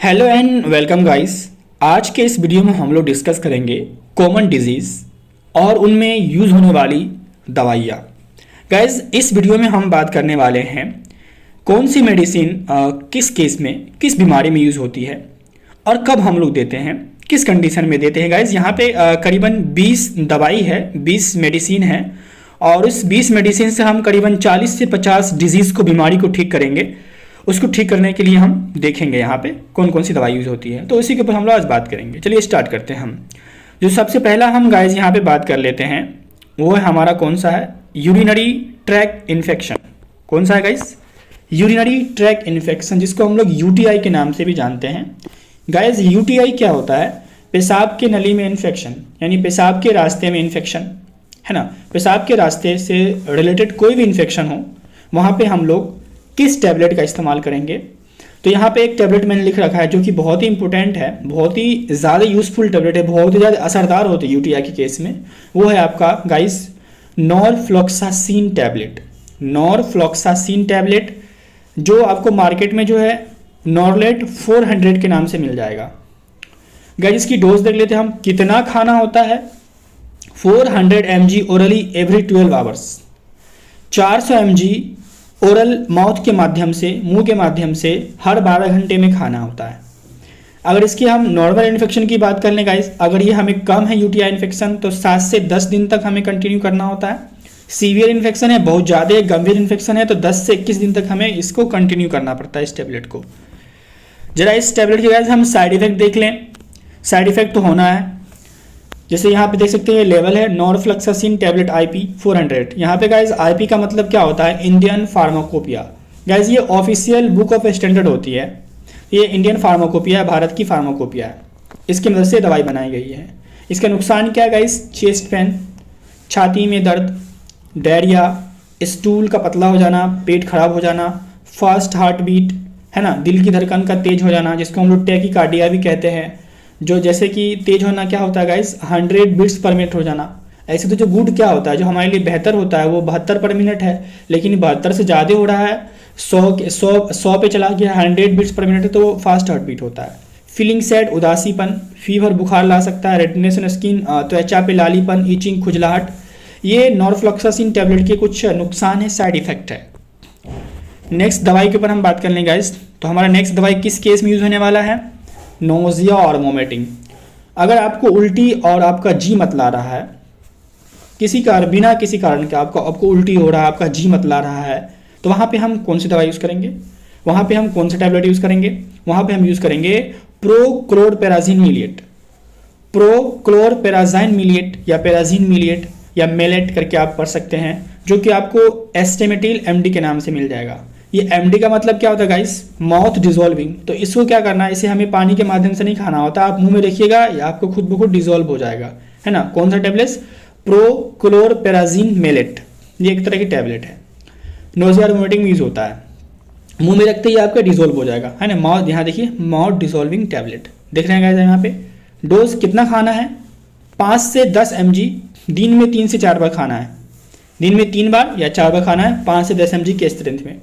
Hello and welcome guys. आज के इस वीडियो में हम लोग डिस्कस करेंगे कॉमन डिजीज़ और उनमें यूज़ होने वाली दवाइयाँ। गाइस, इस वीडियो में हम बात करने वाले हैं कौन सी मेडिसिन किस केस में, किस बीमारी में यूज़ होती है और कब हम लोग देते हैं, किस कंडीशन में देते हैं। गाइस, यहाँ पे करीबन 20 दवाई है, 20 मेडिसिन है और इस 20 मेडिसिन से हम करीबन 40 से 50 डिजीज़ को, बीमारी को ठीक करेंगे। उसको ठीक करने के लिए हम देखेंगे यहाँ पे कौन कौन सी दवाई यूज़ होती है, तो इसी के ऊपर हम लोग आज बात करेंगे। चलिए स्टार्ट करते हैं। हम जो सबसे पहला हम गाइस यहाँ पे बात कर लेते हैं वो है हमारा कौन सा है, यूरिनरी ट्रैक इन्फेक्शन। कौन सा है गाइस? यूरिनरी ट्रैक इन्फेक्शन, जिसको हम लोग यूटीआई के नाम से भी जानते हैं। गाइस, यूटीआई क्या होता है? पेशाब के नली में इन्फेक्शन, यानी पेशाब के रास्ते में इन्फेक्शन, है ना। पेशाब के रास्ते से रिलेटेड कोई भी इन्फेक्शन हो, वहाँ पे हम लोग किस टैबलेट का इस्तेमाल करेंगे। तो यहाँ पे एक टैबलेट मैंने लिख रखा है जो कि बहुत ही इंपॉर्टेंट है, बहुत ही ज़्यादा यूजफुल टैबलेट है, बहुत ही ज़्यादा असरदार होती है यूटीआई के केस में। वो है आपका guys norfloxacin tablet. Norfloxacin tablet जो आपको मार्केट में जो है नॉरलेट 400 के नाम से मिल जाएगा। गाइस, इसकी डोज देख लेते हैं हम, कितना खाना होता है। 400 mg orally every 12 hours. 400 mg oral mouth के माध्यम से, मुंह के माध्यम से हर 12 घंटे में खाना होता है। अगर इसकी हम नॉर्मल इन्फेक्शन की बात कर लें गाइस, अगर ये हमें कम है यूटीआई इन्फेक्शन, तो 7 से 10 दिन तक हमें कंटिन्यू करना होता है। सीवियर इन्फेक्शन है, बहुत ज़्यादा गंभीर इन्फेक्शन है, तो 10 से 21 दिन तक हमें इसको कंटिन्यू करना पड़ता है, इस टैबलेट को। जरा इस टैबलेट के गाइस हम साइड इफेक्ट देख लें। साइड इफेक्ट तो होना है, जैसे यहाँ पे देख सकते हैं ये लेवल है नॉरफ्लॉक्सासिन टैबलेट IP 400। यहाँ पे गाइज IP का मतलब क्या होता है? Indian pharmacopoeia. गाइज, ये ऑफिशियल बुक ऑफ स्टैंडर्ड होती है, ये इंडियन फार्माकोपिया है, भारत की फार्माकोपिया है। इसकी मदद से दवाई बनाई गई है। इसका नुकसान क्या है गाइज? चेस्ट पेन, छाती में दर्द, डायरिया, स्टूल का पतला हो जाना, पेट खराब हो जाना, फास्ट हार्ट बीट, है ना, दिल की धड़कन का तेज हो जाना, जिसको हम लोग टैकीकार्डिया भी कहते हैं। जो जैसे कि तेज होना क्या होता है गाइस? 100 बीट्स पर मिनट हो जाना। ऐसे तो जो गुड क्या होता है, जो हमारे लिए बेहतर होता है, वो 72 पर मिनट है, लेकिन 72 से ज़्यादा हो रहा है, 100 पे चला गया, 100 बीट्स पर मिनट है, तो वो फास्ट हार्ट बीट होता है। फीलिंग सैड, उदासीपन, फीवर, बुखार ला सकता है, रेडनेस इन स्किन, त्वचा पे लालीपन, ईचिंग, खुजलाहट। ये नॉरफ्लॉक्सासिन टैबलेट के कुछ नुकसान है, साइड इफेक्ट है। नेक्स्ट दवाई के ऊपर हम बात कर लें गाइस, तो हमारा नेक्स्ट दवाई किस केस में यूज़ होने वाला है? नोजिया और वोमिटिंग। अगर आपको उल्टी और आपका जी मत ला रहा है, किसी कारण, बिना किसी कारण के आपको उल्टी हो रहा है, आपका जी मत ला रहा है, तो वहाँ पे हम कौन सी दवाई यूज़ करेंगे? वहाँ पे हम कौन सा टैबलेट यूज़ करेंगे? वहाँ पे हम यूज़ करेंगे प्रोक्लोरपेराजिन मिलिएट। प्रोक्लोरपेराजिन मिलिएट या पेराजिन मिलिएट या मेलेट करके आप पढ़ सकते हैं, जो कि आपको एस्टेमेटिल MD के नाम से मिल जाएगा। ये MD का मतलब क्या होता है गाइस? Mouth dissolving. तो इसको क्या करना है, इसे हमें पानी के माध्यम से नहीं खाना होता, आप मुंह में रखिएगा या आपको खुद ब खुद डिजोल्व हो जाएगा, है ना। कौन सा टैबलेट? प्रोक्लोरपेराजिन मेलेट। ये एक तरह की टैबलेट है, नोजिया और वोमिटिंग में यूज होता है। मुंह में रखते ही आपका डिजोल्व हो जाएगा, है ना। माउथ, यहाँ देखिए, माउथ डिजोल्विंग टैबलेट देख रहे हैं गाइस। यहाँ पे डोज कितना खाना है? 5 से 10 mg, दिन में 3 से 4 बार खाना है। दिन में 3 बार या 4 बार खाना है, 5 से 10 mg के स्ट्रेंथ में।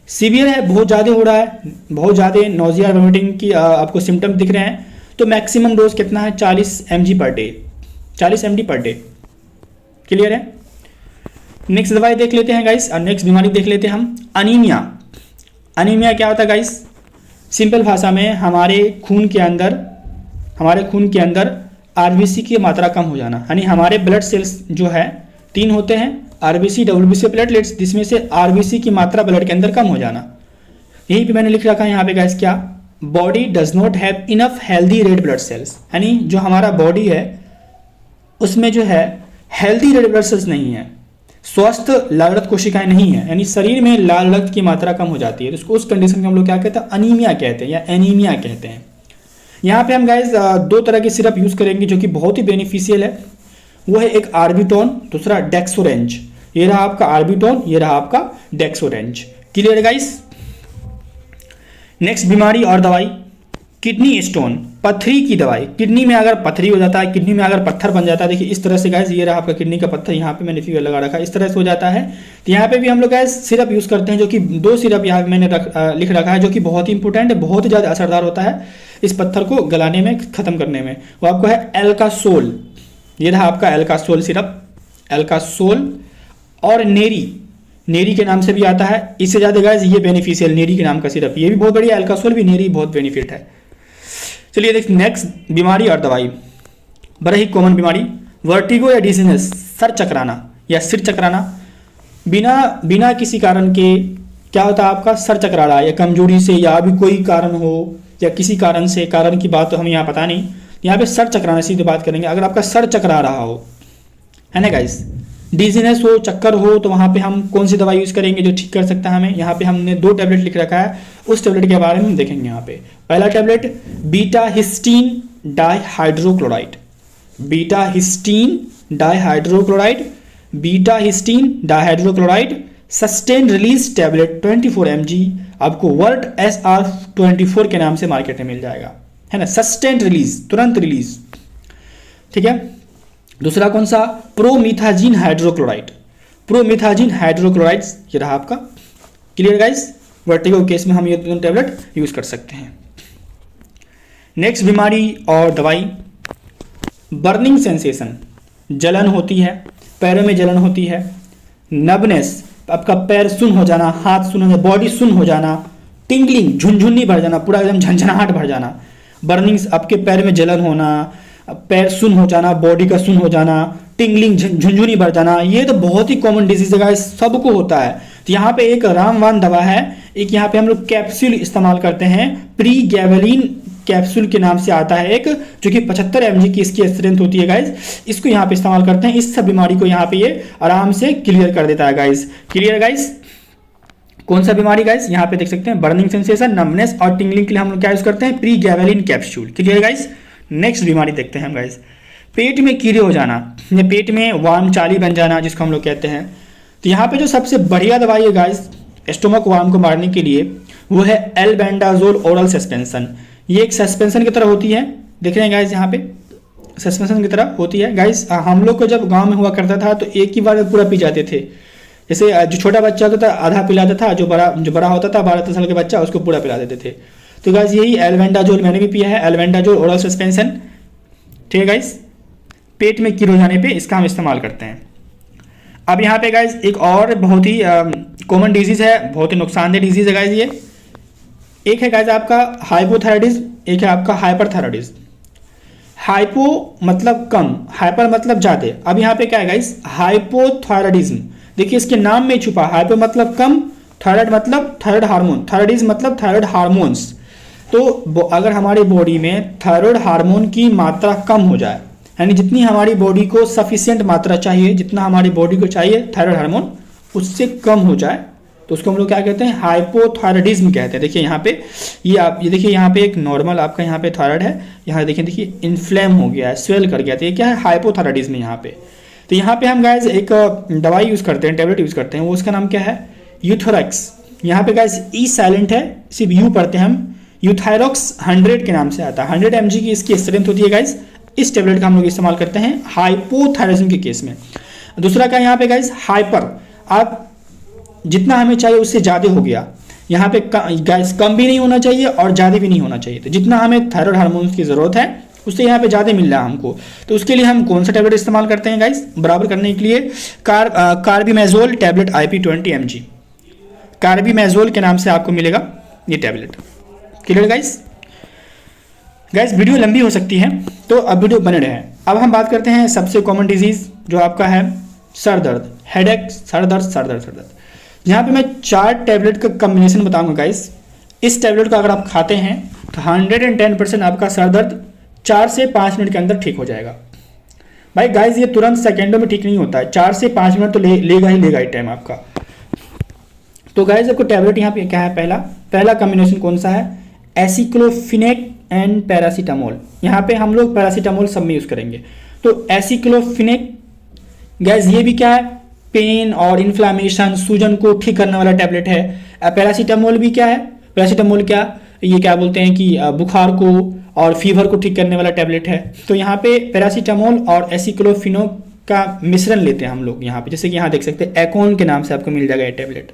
सीवियर है, बहुत ज़्यादा हो रहा है, बहुत ज़्यादा नोजिया वोमिटिंग की आपको सिम्टम दिख रहे हैं, तो मैक्सिमम डोज कितना है? 40 mg per day. 40 mg per day. Clear है? नेक्स्ट दवाई देख लेते हैं गाइस, और नेक्स्ट बीमारी देख लेते हैं हम, अनीमिया। अनीमिया क्या होता है गाइस? सिंपल भाषा में हमारे खून के अंदर RBC की मात्रा कम हो जाना, यानी हमारे ब्लड सेल्स जो है 3 होते हैं, RBC, WBC, प्लेटलेट्स, जिसमें से RBC की मात्रा ब्लड के अंदर कम हो जाना। यहीं पे मैंने लिख रखा है यहाँ पे गाइस, क्या? Body does not have enough healthy red blood cells, यानी जो हमारा बॉडी है उसमें जो है हेल्दी रेड ब्लड सेल्स नहीं है, स्वस्थ लाल रक्त कोशिकाएं नहीं है, यानी शरीर में लाल रक्त की मात्रा कम हो जाती है। तो उसको, उस कंडीशन को हम लोग क्या कहते हैं? अनीमिया कहते हैं या एनीमिया कहते हैं। यहाँ पे हम गाइस 2 तरह की सिरप यूज करेंगे जो कि बहुत ही बेनिफिशियल है। वो है एक आर्बिटोन, दूसरा डेक्सोरेंज। ये रहा आपका आर्बिटोन, ये रहा आपका डेक्सोरेंज। क्लियर है गाइस? नेक्स्ट बीमारी और दवाई, किडनी स्टोन, पथरी की दवाई, किडनी में अगर पथरी हो जाता है, किडनी में अगर पत्थर बन जाता है, देखिए इस तरह से गाइस ये रहा आपका किडनी का पत्थर, यहाँ पे मैंने फिगर लगा रखा है, इस तरह से हो जाता है। तो यहाँ पे भी हम लोग गाइस सिरप यूज़ करते हैं, जो कि 2 सिरप यहाँ पे मैंने लिख रखा है, जो कि बहुत ही इंपॉर्टेंट है, बहुत ही ज़्यादा असरदार होता है इस पत्थर को गलाने में, ख़त्म करने में। वो आपको है एल्कासोल, ये रहा आपका एल्कासोल सिरप, एल्कासोल। और नेरी के नाम से भी आता है, इससे ज़्यादा गाइस ये बेनिफिशियल नेरी के नाम का सिरप, ये भी बहुत बढ़िया, एल्कासोल भी, नेरी बहुत बेनिफिट है। चलिए देखिए नेक्स्ट बीमारी और दवाई, बड़ा ही कॉमन बीमारी, वर्टिगो या डिजीनेस, सर चकराना या सिर चकराना। बिना किसी कारण के क्या होता है आपका सर चकरा रहा है, या कमजोरी से, या अभी कोई कारण हो, या किसी कारण से, कारण की बात तो हमें यहाँ पता नहीं, यहाँ पे सर चकराना सीधे बात करेंगे। अगर आपका सर चकरा रहा हो, है ना गाइस, डिजीनेस हो, चक्कर हो, तो वहाँ पे हम कौन सी दवाई यूज़ करेंगे जो ठीक कर सकता है हमें। यहाँ पे हमने 2 टैबलेट लिख रखा है, उस टैबलेट के बारे में हम देखेंगे यहाँ पे। पहला tablet betahistine dihydrochloride, betahistine dihydrochloride, betahistine dihydrochloride sustain release tablet 24 mg, आपको वर्ट SR24 के नाम से मार्केट में मिल जाएगा, है ना, सस्टेन रिलीज, तुरंत रिलीज, ठीक है। दूसरा कौन सा, प्रोमिथाजीन हाइड्रोक्लोराइड, प्रोमिथाजीन हाइड्रोक्लोराइड, ये रहा आपका। क्लियर गाइस, वर्टिगो केस में हम ये 2 टैबलेट यूज कर सकते हैं। नेक्स्ट बीमारी और दवाई, बर्निंग सेंसेशन, जलन होती है, पैरों में जलन होती है, नबनेस, आपका पैर सुन हो जाना, हाथ सुन हो जाना, बॉडी सुन हो जाना, टिंगलिंग, झुनझुनी भर जाना, पूरा एकदम झंझनाहट भर जाना, बर्निंग, आपके पैर में जलन होना, पैर सुन हो जाना, बॉडी का सुन हो जाना, टिंगलिंग, झुंझुनी भर जाना, ये तो बहुत ही कॉमन डिजीज है, सबको होता है। तो यहाँ पे एक रामबाण दवा है, एक यहाँ पे हम लोग कैप्सूल इस्तेमाल करते हैं, प्रीगैबलिन कैप्सूल के नाम से आता है एक, जो कि 75 mg की इसकी स्ट्रेंथ होती है गाइज, इसको यहाँ पे इस्तेमाल करते हैं, इस सब बीमारी को यहाँ पे ये आराम से क्लियर कर देता है गाइज। क्लियर गाइज, कौन सा बीमारी गाइज, यहाँ पे देख सकते हैं, बर्निंग सेंसेशन, नमनेस और टिंगलिंग के लिए हम लोग क्या यूज करते हैं, pregabalin capsule. Clear guys. Next बीमारी देखते हैं हम गाइस, पेट में कीड़े हो जाना, या पेट में वार्म चाली बन जाना जिसको हम लोग कहते हैं। तो यहाँ पे जो सबसे बढ़िया दवाई है गाइस स्टोमक वार्म को मारने के लिए, वो है एल्बेंडाजोल ओरल सस्पेंशन। ये एक सस्पेंशन की तरह होती है, देख रहे हैं गाइस, यहाँ पे सस्पेंशन की तरह होती है गाइस। हम लोग को जब गाँव में हुआ करता था तो एक ही बार में पूरा पी जाते थे, जैसे जो छोटा बच्चा होता था आधा पिलाता था, जो बड़ा होता था 12 साल के बच्चा उसको पूरा पिला देते थे। तो गाइस यही एल्बेंडाजोल मैंने भी पिया है, एल्बेंडाजोल ओरल सस्पेंशन, ठीक है गाइस। पेट में कीड़े हो जाने पे इसका हम इस्तेमाल करते हैं। अब यहाँ पे गाइस एक और बहुत ही कॉमन डिजीज है, बहुत ही नुकसानदेह डिजीज है गाइस ये। एक है गाइस आपका हाइपोथायराइडिज्म, एक है आपका हाइपरथायराइडिज्म। हाइपो मतलब कम, हाइपर मतलब ज्यादा। अब यहाँ पे क्या है गाइस, हाइपोथायराइडिज्म, देखिए इसके नाम में छुपा, हाइपो मतलब कम, थायराइड मतलब थायराइड हार्मोन, थायराइडिज्म मतलब थायराइड हार्मोन्स। तो अगर हमारी बॉडी में थायराइड हार्मोन की मात्रा कम हो जाए, यानी जितनी हमारी बॉडी को सफिशिएंट मात्रा चाहिए, जितना हमारी बॉडी को चाहिए थायराइड हार्मोन, उससे कम हो जाए, तो उसको हम लोग क्या कहते हैं, हाइपोथायराइडिज्म कहते हैं। देखिए यहाँ पे ये देखिए यहाँ पे एक नॉर्मल आपका यहाँ पे थायराइड है, यहाँ देखिए इन्फ्लेम हो गया है, स्वेल कर गया, तो ये क्या है, हाइपोथायराइडिज्म यहाँ पे। तो यहाँ पे हम गाइस एक दवाई यूज करते हैं, टेबलेट यूज करते हैं, वो उसका नाम क्या है, यूथोरेक्स। यहाँ पे गाइस ई साइलेंट है, सिर्फ यू पढ़ते हैं हम, यूथायरोक्स 100 के नाम से आता है, 100 mg की इसकी स्ट्रेंथ होती है गाइस। इस टेबलेट का हम लोग इस्तेमाल करते हैं हाइपोथायराइडिज्म के केस में। दूसरा क्या यहाँ पे गाइस, हाइपर, आप जितना हमें चाहिए उससे ज़्यादा हो गया, यहाँ पे गाइस कम भी नहीं होना चाहिए और ज़्यादा भी नहीं होना चाहिए। तो जितना हमें थायराइड हार्मोन्स की ज़रूरत है उससे यहाँ पे ज़्यादा मिल रहा है हमको, तो उसके लिए हम कौन सा टेबलेट इस्तेमाल करते हैं गाइस, बराबर करने के लिए कार्बिमेजोल टैबलेट IP20 mg, कार्बिमेजोल के नाम से आपको मिलेगा ये tablet. Clear guys. Guys video लंबी हो सकती है तो अब वीडियो बने रहे। अब हम बात करते हैं सबसे कॉमन डिजीज जो आपका है सर दर्द, हेडेक, सर दर्द। यहाँ पे मैं 4 टैबलेट का कम्बिनेशन बताऊंगा गाइस। इस टैबलेट को अगर आप खाते हैं तो 110% आपका सर दर्द 4 से 5 मिनट के अंदर ठीक हो जाएगा। भाई गाइस ये तुरंत सेकेंडों में ठीक नहीं होता है, 4 से 5 मिनट तो लेगा ही टाइम आपका। तो गाइस आपको टैबलेट यहाँ पे क्या है, पहला कॉम्बिनेशन कौन सा है, एसिक्लोफिनेक एंड पैरासीटामोल। यहाँ पे हम लोग पैरासीटामोल सब में यूज करेंगे। तो एसिक्लोफिनेक गाइस ये भी क्या है, पेन और इन्फ्लामेशन, सूजन को ठीक करने वाला टैबलेट है। पैरासीटामोल भी क्या है, पैरासीटामोल क्या ये क्या बोलते हैं कि बुखार को और फीवर को ठीक करने वाला टैबलेट है। तो यहाँ पे पैरासीटामोल और एसिक्लोफिनो का मिश्रण लेते हैं हम लोग यहाँ पे, जैसे कि यहाँ देख सकते हैं एकॉन के नाम से आपको मिल जाएगा ये टैबलेट।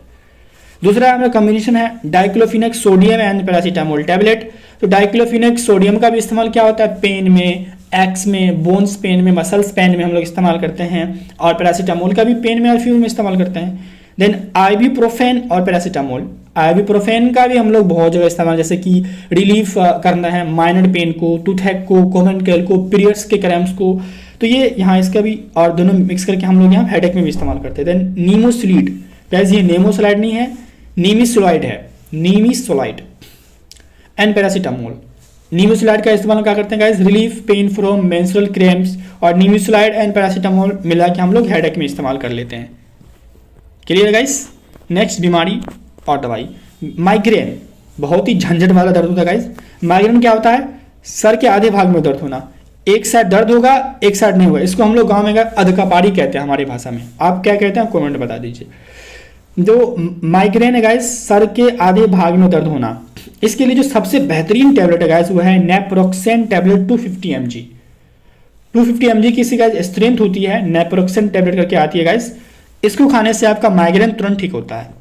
दूसरा हमारा कॉम्बिनेशन है diclofenac sodium and paracetamol tablet. तो डाइक्लोफिनेक सोडियम का भी इस्तेमाल क्या होता है, पेन में, एक्स में, बोन्स पेन में, मसल्स पेन में हम लोग इस्तेमाल करते हैं, और पैरासीटामोल का भी पेन में और फीवर में इस्तेमाल करते हैं। देन आइबुप्रोफेन और पैरासीटामोल, आइबुप्रोफेन का भी हम लोग बहुत जगह इस्तेमाल, जैसे कि रिलीफ करना है माइनर पेन को, टूथेक को, कॉमन कोल्ड को, पीरियड्स के क्रैम्प्स को, तो ये यहाँ इसका भी, और दोनों मिक्स करके हम लोग यहाँ हेडेक में भी इस्तेमाल करते हैं। देन नीमोसिलिड, गाइस ये नेमोसलाइड नहीं है, नीमिसोलाइड है, नीमिसोलाइड एंड पैरासीटामोल। नीमोसलाइड का इस्तेमाल क्या करते हैं guys, relief pen from menstrual cramps, और नीमोसलाइड एंड पैरासीटामोल मिला के हम लोग हेडेक में इस्तेमाल कर लेते हैं। Clear guys. नेक्स्ट बीमारी और दवाई, माइग्रेन, बहुत ही झंझट वाला दर्द होता है गाइस। माइग्रेन क्या होता है, सर के आधे भाग में दर्द होना, एक साइड दर्द होगा एक साइड नहीं होगा, इसको हम लोग गांव में अधकपाड़ी कहते हैं हमारी भाषा में, आप क्या कहते हैं कमेंट बता दीजिए। जो माइग्रेन है गाइस, सर के आधे भाग में दर्द होना, इसके लिए जो सबसे बेहतरीन टैबलेट है गाइस वो है नेप्रोक्सेन टैबलेट 250 mg। 250 mg की इसकी गाइस स्ट्रेंथ होती है, नेप्रोक्सेन टैबलेट करके आती है गाइस, इसको खाने से आपका माइग्रेन तुरंत ठीक होता है।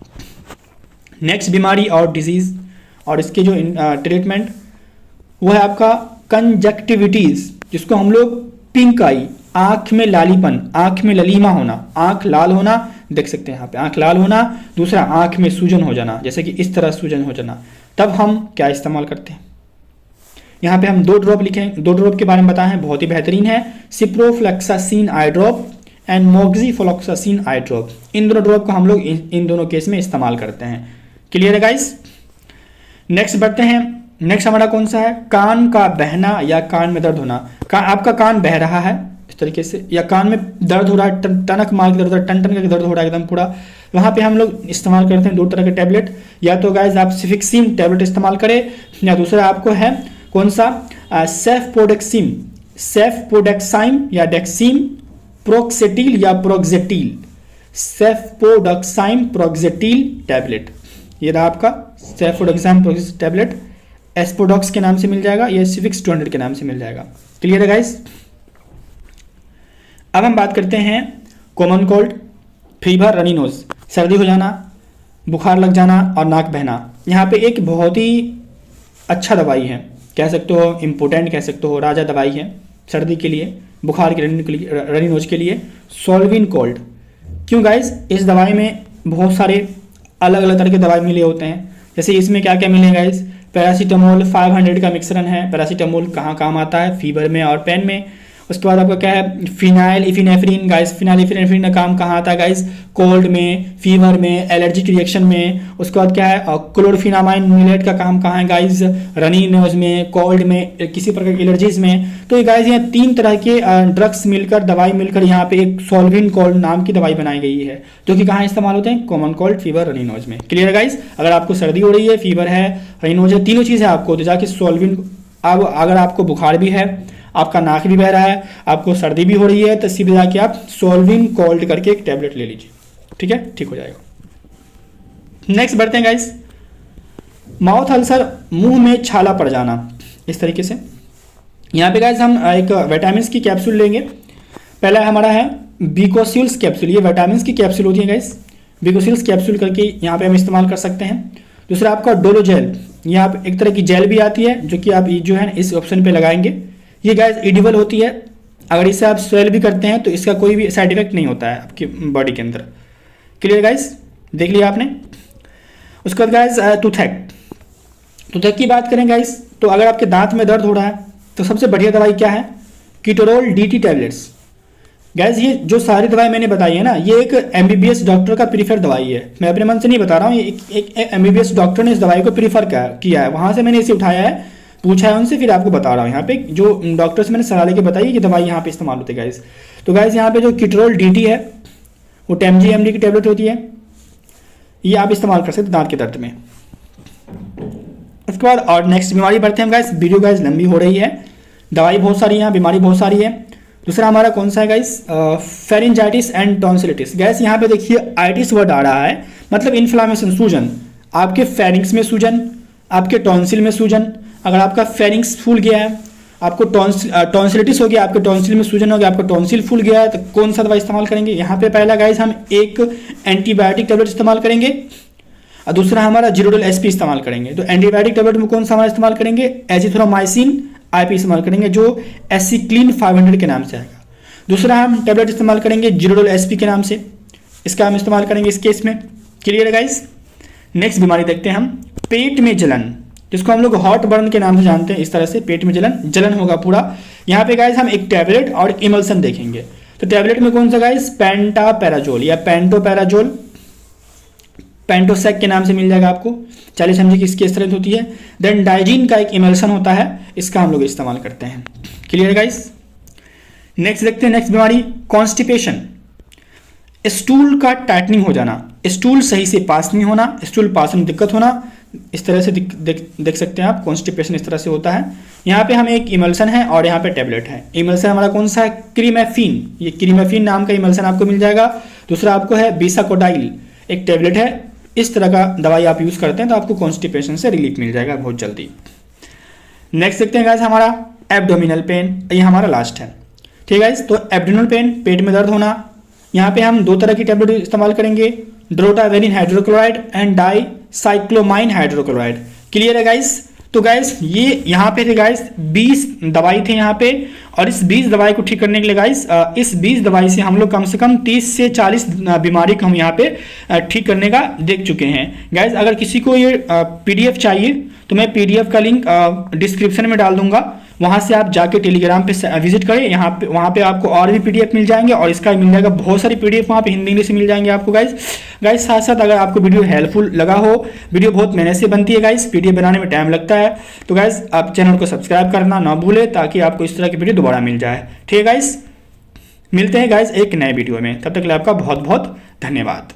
नेक्स्ट बीमारी और डिजीज और इसके जो ट्रीटमेंट वो है आपका कंजक्टिविटीज, जिसको हम लोग पिंक आई, आंख में लालीपन, आंख में ललीमा होना, आंख लाल होना, देख सकते हैं यहाँ पे आंख लाल होना। दूसरा आंख में सूजन हो जाना, जैसे कि इस तरह सूजन हो जाना, तब हम क्या इस्तेमाल करते हैं, यहाँ पे हम 2 ड्रॉप लिखें, 2 ड्रॉप के बारे में बताए हैं, बहुत ही बेहतरीन है, ciprofloxacin eye drop and moxifloxacin eye drop. इन दोनों ड्रॉप को हम लोग इन दोनों केस में इस्तेमाल करते हैं। क्लियर है गाइस। नेक्स्ट बढ़ते हैं, नेक्स्ट हमारा कौन सा है, कान का बहना या कान में दर्द होना। आपका कान बह रहा है इस तरीके से, या कान में दर्द हो रहा है, टनक मार के दर्द हो रहा है, टन टन का दर्द हो रहा है एकदम पूरा, वहाँ पे हम लोग इस्तेमाल करते हैं 2 तरह के टैबलेट, या तो गाइस आप सिफिक्सिम टैबलेट इस्तेमाल करें, या दूसरा आपको है कौन सा, सेफपोडेक्सिम, सेफपोडेक्साइम या डेक्सिम, प्रोक्सेटिल या प्रोक्सेटिल, सेफपोडेक्साइम प्रोक्सेटिल टैबलेट। ये रहा आपका सेफपोडेक्साइम प्रोक्सेटिल टैबलेट, एस्पोडॉक्स के नाम से मिल जाएगा, या सिफिक्स 200 के नाम से मिल जाएगा। क्लियर है गाइस। अब हम बात करते हैं common cold, fever, runny nose, सर्दी हो जाना, बुखार लग जाना और नाक बहना। यहाँ पे एक बहुत ही अच्छा दवाई है, कह सकते हो इम्पोर्टेंट कह सकते हो, राजा दवाई है सर्दी के लिए, बुखार के लिए, रनी नोज के लिए, सोल्विन कोल्ड। क्यों गाइस, इस दवाई में बहुत सारे अलग अलग तरह के दवाई मिले होते हैं, जैसे इसमें क्या क्या मिले गाइस, पैरासीटामोल 500 का मिश्रण है। पैरासीटामोल कहाँ काम आता है, फीवर में और पेन में। उसके बाद आपका क्या है, फिनाइल इफिनेफ्रिन गाइस, फिनाइल इफिनेफ्रिन का काम कहाँ आता है गाइस, कोल्ड में, फीवर में, एलर्जिक रिएक्शन में। उसके बाद क्या है, क्लोरफिनामाइन मिलेट का काम कहाँ है गाइस, रनी नोज में, कोल्ड में, किसी प्रकार की एलर्जीज में। तो ये गाइस यहाँ 3 तरह के ड्रग्स मिलकर, दवाई मिलकर यहाँ पे एक सोल्विन कोल्ड नाम की दवाई बनाई गई है, जो कि कहाँ इस्तेमाल होते हैं, common cold, fever, runny nose में। क्लियर है गाइस। अगर आपको सर्दी हो रही है, फीवर है, रनी नोज है, तीनों चीज़ें आपको तो जाके सोल्विन, अब अगर आपको बुखार भी है, आपका नाक भी बह रहा है, आपको सर्दी भी हो रही है, तो सीधे जाके आप सोल्विन कोल्ड करके एक टैबलेट ले लीजिए, ठीक है, ठीक हो जाएगा। नेक्स्ट बढ़ते हैं गाइस, माउथ अल्सर, मुंह में छाला पड़ जाना, इस तरीके से। यहाँ पे गाइस हम एक विटामिन की कैप्सूल लेंगे। पहला हमारा है बिकोसिल्स कैप्सूल, ये विटामिन की कैप्सूल होती है गाइस, बिकोसिल्स कैप्सूल करके यहाँ पे हम इस्तेमाल कर सकते हैं। दूसरा आपका डोलो जेल, ये आप एक तरह की जेल भी आती है, जो कि आप जो है इस ऑप्शन पे लगाएंगे। ये गाइस एडिबल होती है, अगर इसे आप स्वेल भी करते हैं तो इसका कोई भी साइड इफेक्ट नहीं होता है आपकी बॉडी के अंदर। क्लियर गाइस, देख लिया आपने। उसके बाद गाइस टूथेक की बात करें गाइस, तो अगर आपके दांत में दर्द हो रहा है तो सबसे बढ़िया दवाई क्या है, कीटोरोल DT टैबलेट्स। गाइस ये जो सारी दवाई मैंने बताई है ना, ये एक MBBS डॉक्टर का प्रीफर दवाई है, मैं अपने मन से नहीं बता रहा हूँ, ये एक MBBS डॉक्टर ने इस दवाई को प्रीफर किया है, वहाँ से मैंने इसे उठाया है, पूछा है उनसे, फिर आपको बता रहा हूँ। यहाँ पे जो डॉक्टर से मैंने सलाह लेके बताई कि दवाई यहाँ पे इस्तेमाल होती है गाइस। तो गाइस यहाँ पे जो कीटोरोल DT है वो 10 mg की टैबलेट होती है, ये आप इस्तेमाल कर सकते हैं दांत के दर्द में। उसके बाद और नेक्स्ट बीमारी बढ़ते हैं गाइस, वीडियो गाइस लंबी हो रही है, दवाई बहुत सारी है, बीमारी बहुत सारी है। दूसरा हमारा कौन सा है guys, pharyngitis and tonsillitis. Guys यहाँ पे देखिए आइटिस वर्ड आ रहा है, मतलब इन्फ्लामेशन, सूजन, आपके फेरिंग्स में सूजन, आपके टॉन्सिल में सूजन, अगर आपका फेरिंग्स फूल गया है, आपको टॉन्सिलिटिस हो गया, आपके टॉन्सिल में सूजन हो गया, आपका टॉन्सिल फूल गया है, तो कौन सा दवाई इस्तेमाल करेंगे? यहाँ पे पहला गाइस हम एक एंटीबायोटिक टेबलेट इस्तेमाल करेंगे और दूसरा हमारा जीरोडोल एसपी इस्तेमाल करेंगे। तो एंटीबायोटिक टेबलेट में कौन सा हमारा इस्तेमाल करेंगे? एजिथ्रोमाइसिन आईपी इस्तेमाल करेंगे, जो एसिक्लिन 500 के नाम से आएगा। दूसरा हम टेबलेट इस्तेमाल करेंगे जीरोडोल एसपी के नाम से, इसका हम इस्तेमाल करेंगे इस केस में। क्लियर है गाइस? नेक्स्ट बीमारी देखते हैं हम, पेट में जलन, जिसको हम लोग हॉट बर्न के नाम से जानते हैं। इस तरह से पेट में जलन होगा पूरा। यहाँ पे गाइस हम एक टैबलेट और इमल्सन देखेंगे। तो टैबलेट में कौन सा गाइस? पेंटापैराजोल या पेंटोपैराजोल, पेंटोसेक के नाम से मिल जाएगा आपको, 40 mg की इसकी स्ट्रेंथ होती है। देन डाइजीन का एक इमल्सन होता है, इसका हम लोग इस्तेमाल करते हैं। क्लियर है गाइस? नेक्स्ट देखते हैं, नेक्स्ट बीमारी कॉन्स्टिपेशन, स्टूल का टाइटनिंग हो जाना, स्टूल सही से पास नहीं होना, स्टूल पास में दिक्कत होना, इस तरह से देख सकते हैं आप, कॉन्स्टिपेशन इस तरह से होता है। यहाँ पे हम एक इमल्सन है और यहाँ पे टैबलेट है। इमल्सन हमारा कौन सा है? क्रीमेफिन, ये क्रीमेफिन नाम का इमल्सन आपको मिल जाएगा। दूसरा आपको है बिसाकोडाइल, एक टैबलेट है। इस तरह का दवाई आप यूज करते हैं तो आपको कॉन्स्टिपेशन से रिलीफ मिल जाएगा बहुत जल्दी। नेक्स्ट देखते हैं गाइस हमारा एब्डोमिनल पेन, ये हमारा लास्ट है। ठीक है गाइस, तो एब्डोमिनल पेन, पेट में दर्द होना, यहाँ पे हम दो तरह की टैबलेट इस्तेमाल करेंगे, drotaverine hydrochloride and dicyclomine hydrochloride. Clear है गाइस? तो गाइस ये यहाँ पे थे गाइस 20 दवाई थे यहाँ पे, और इस 20 दवाई को ठीक करने के लिए गाइस इस 20 दवाई से हम लोग कम से कम 30 से 40 बीमारी को हम यहाँ पे ठीक करने का देख चुके हैं। गाइस अगर किसी को ये पीडीएफ चाहिए तो मैं पीडीएफ का लिंक डिस्क्रिप्शन में डाल दूंगा, वहां से आप जाके टेलीग्राम पे विजिट करें। वहाँ पे आपको और भी पीडीएफ मिल जाएंगे, और इसका मिल जाएगा बहुत सारी पीडीएफ वहाँ पे हिंदी इंग्लिश मिल जाएंगे आपको गाइस। साथ साथ अगर आपको वीडियो हेल्पफुल लगा हो, वीडियो बहुत मेहनत से बनती है गाइस, पीडीएफ बनाने में टाइम लगता है, तो गाइस आप चैनल को सब्सक्राइब करना ना भूलें, ताकि आपको इस तरह की वीडियो दोबारा मिल जाए। ठीक है गाइस, मिलते हैं गाइस एक नए वीडियो में, तब तक के लिए आपका बहुत बहुत धन्यवाद।